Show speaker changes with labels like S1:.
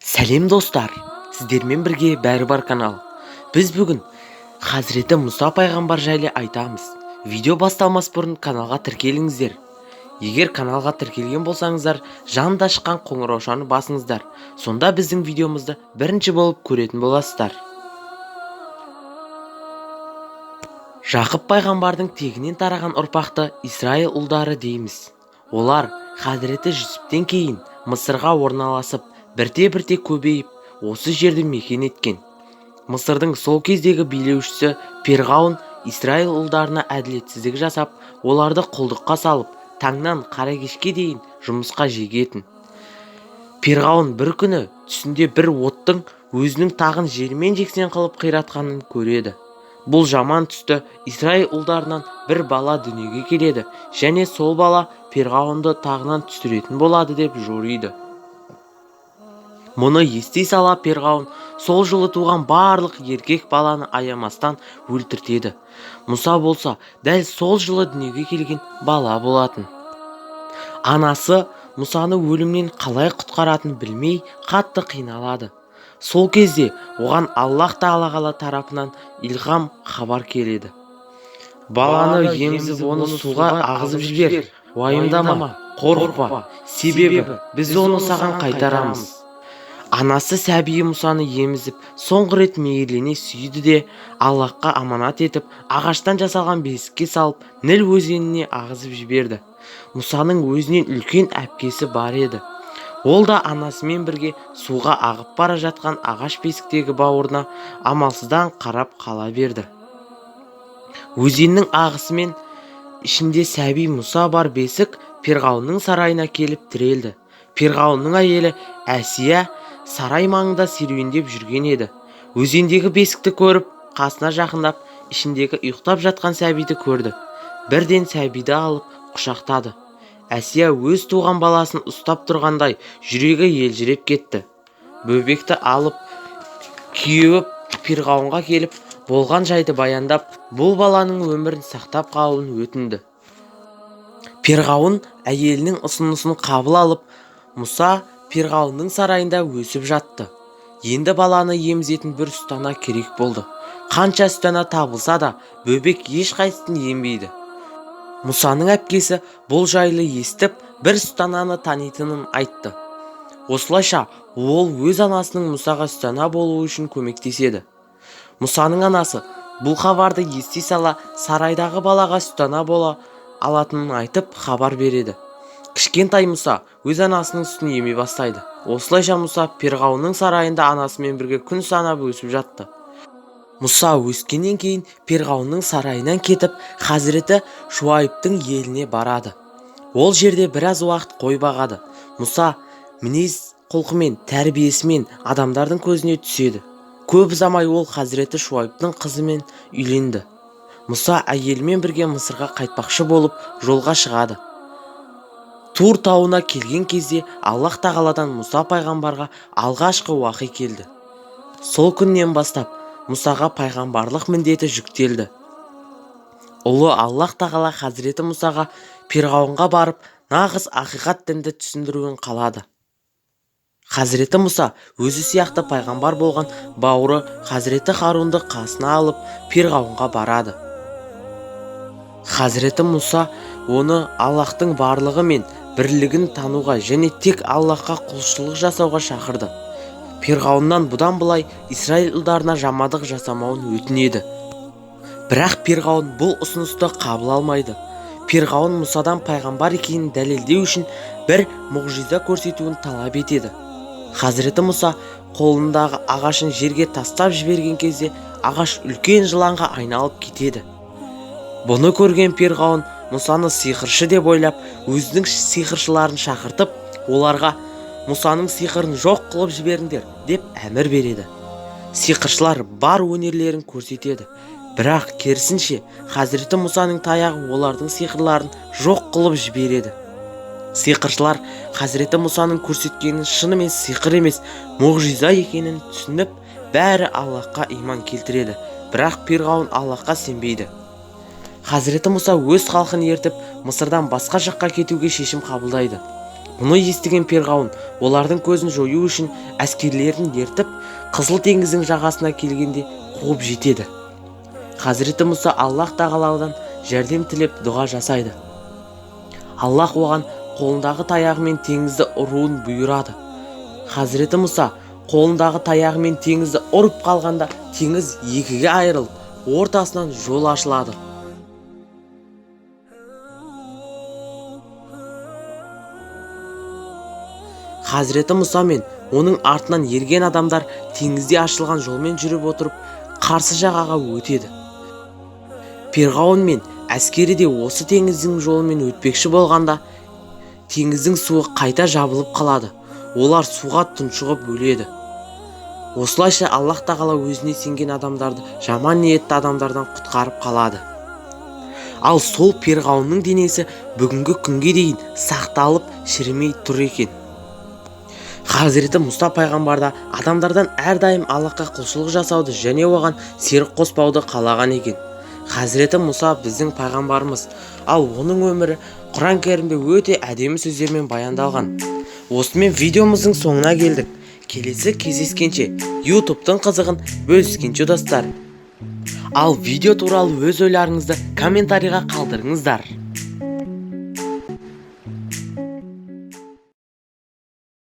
S1: Сәлем достар, сіздермен бірге бәрі бар канал. Біз бүгін Хазіреті Мұса пайғамбар жайлы айтамыз. Видео басталмас бұрын каналға тіркеліңіздер. Егер каналға тіркелген болсаңыздар, жанында шыққан қоңыраушаны басыңыздар. Сонда біздің видеомызды бірінші болып көретін боласыздар. Жақып пайғамбардың тегінен тараған ұрпақты Исраил ұлдары дейміз. Олар Хазіреті Жүсіптен кейін Мысырға орналасып, бірте-бірте көбейіп, осы жерді мекен еткен. Мысырдың сол кездегі билеушісі Перғауын Исраил ұлдарына әділетсіздік жасап, оларды құлдыққа салып, таңнан қара кешке дейін жұмысқа жегетін. Перғауын бір күні түсінде бір оттың өзінің тағын жермен жексен қылып қиратқанын көреді. Бұл жаман түсті Исраил ұлдарынан бір бала дүниеге келеді, және сол бала Перғауынды тағынан түсіретін болады деп жориды. Мұны ести сала Перғауын сол жылы туған барлық еркек баланы аямастан өлтіртеді. Мұса болса дәл сол жылы дүниеге келген бала болатын. Анасы Мұсаны өлімнен қалай құтқаратын білмей қатты қиналады. Сол кезде оған Аллах Тағала тарапынан илғам хабар келеді. Баланы емізіп, оны суға ағызып жібер, уайымдама, қорықпа, себебі біз оны саған қайтарамыз. Анасы сәбиі Мұсаны емізіп, соңғы рет мейірлене сүйді де, Аллахқа аманат етіп, ағаштан жасалған бесікке салып, Ніл өзеніне ағызып жіберді. Мұсаның өзінен үлкен әпкесі бар еді. Ол да анасымен бірге суға ағып бара жатқан ағаш бесіктегі бауырына амалсыздан қарап қала берді. Өзеннің ағысымен ішінде сәби Мұса бар бесік Перғауынның сарайына келіп тірелді. Перғауынның әйелі Әсия сарай маңында серуендеп жүрген еді. Өзендегі бесікті көріп, қасына жақындап, ішіндегі ұйықтап жатқан сәбиді көрді. Бірден сәбиді алып құшақтады. Әсия өз туған баласын ұстап тұрғандай жүрегі елжіреп кетті. Бөбекті алып күйеуі Перғауынға келіп, болған жайды баяндап, бұл баланың өмірін сақтап қалуын өтінді. Перғауын әйелінің ұсынысын қабыл алып, Мұса Перғауынның сарайында өсіп жатты. Енді баланы емізетін бір ұстана керек болды. Қанша ұстана табылса да, бөбек ешқайсысын ембейді. Мұсаның әпкесі бұл жайлы естіп, бір ұстананы танитынын айтты. Осылайша ол өз анасының Мұсаға ұстана болуы үшін көмектеседі. Мұсаның анасы бұл хабарды ести сала, сарайдағы балаға ұстана бола алатынын айтып хабар береді. Кішкентай Мұса өз анасының сүтін еми бастайды. Осылайша Мұса Перғауынның сарайында анасымен бірге күн санап өсіп жатты. Мұса өскеннен кейін Перғауынның сарайынан кетіп, Хазіреті Шуайбтың еліне барады. Ол жерде біраз уақыт қой бағады. Мұса мінез құлқымен, тәрбиесімен адамдардың көзіне түседі. Көп ұзамай ол Хазіреті Шуайбтың қызымен үйленді. Мұса әйелімен бірге Мысырға қайтпақшы болып жолға шығады. Тур тауына келген кезде Аллах Тағаладан Мұса пайғамбарға алғашқы уахи келді. Сол күннен бастап Мұсаға пайғамбарлық міндеті жүктелді. Ұлы Аллах Тағала Хазіреті Мұсаға Перғауынға барып, нағыз ақиқат дінді түсіндіруін қалады. Хазіреті Мұса өзі сияқты пайғамбар болған бауыры Хазіреті Харунды қасына алып Перғауынға барады. Хазіреті Мұса оны Аллахтың барлығы мен бірлігін тануға және тек Аллахқа құлшылық жасауға шақырды. Перғауыннан бұдан былай Исраил ұлдарына жамандық жасамауын өтінеді. Бірақ Перғауын бұл ұсынысты қабыл алмайды. Перғауын Мұсадан пайғамбар екенін дәлелдеу үшін бір мұғжиза көрсетуін талап етеді. Хазіреті Мұса қолындағы ағашын жерге тастап жіберген кезде ағаш үлкен жыланға айналып кетеді. Бұны көрген Перғауын Мұсаны сиқыршы деп ойлап, өзінің сиқыршыларын шақыртып, оларға Мұсаның сиқырын жоқ қылып жіберіңдер деп әмір береді. Сиқыршылар бар өнерлерін көрсетеді. Бірақ керісінше Хазіреті Мұсаның таяғы олардың сиқырларын жоқ қылып жібереді. Сиқыршылар Хазіреті Мұсаның көрсеткенін шынымен сиқыр емес, мұғжиза екенін түсініп, бәрі Аллахқа иман келтіреді. Бірақ Перғауын Аллахқа сенбейді. Хазіреті Мұса өз халқын ертіп, Мысырдан басқа жаққа кетуге шешім қабылдайды. Мұны естіген перғауын олардың көзін жою үшін әскерлерін ертіп Қызыл теңіздің жағасына келгенде қуып жетеді. Хазіреті Мұса Аллах тағаладан жәрдем тілеп дұға жасайды. Аллах оған қолындағы таяғымен теңізді ұруын бұйырады. Хазіреті Мұса қолындағы таяғымен теңізді ұрып қалғанда теңіз екіге айырылып, ортасынан жол ашылады. Хазіреті Мұса мен оның артынан ерген адамдар теңізде ашылған жолмен жүріп отырып, қарсы жағаға өтеді. Перғауын мен әскері де осы теңіздің жолымен өтпекші болғанда, теңіздің суы қайта жабылып қалады. Олар суға тұншығып өледі. Осылайша Аллах тағала өзіне сенген адамдарды жаман ниетті адамдардан құтқарып қалады. Ал сол перғауынның денесі бүгінгі күнге дейін сақталып шірімей тұр екен. Хазіреті Мұса пайғамбарда адамдардан әрдайым Аллахқа құлшылық жасауды және оған серік қоспауды қалаған екен. Хазіреті Мұса біздің пайғамбарымыз, ал оның өмірі Құран кәрімде өте әдемі сөздермен баяндалған. Осымен видеомыздың соңына келдік. Келесі кездескенше YouTube'тың қызығын бөліскенше достар. Ал видео туралы өз ойларыңызды комментарийға қалдырыңыздар.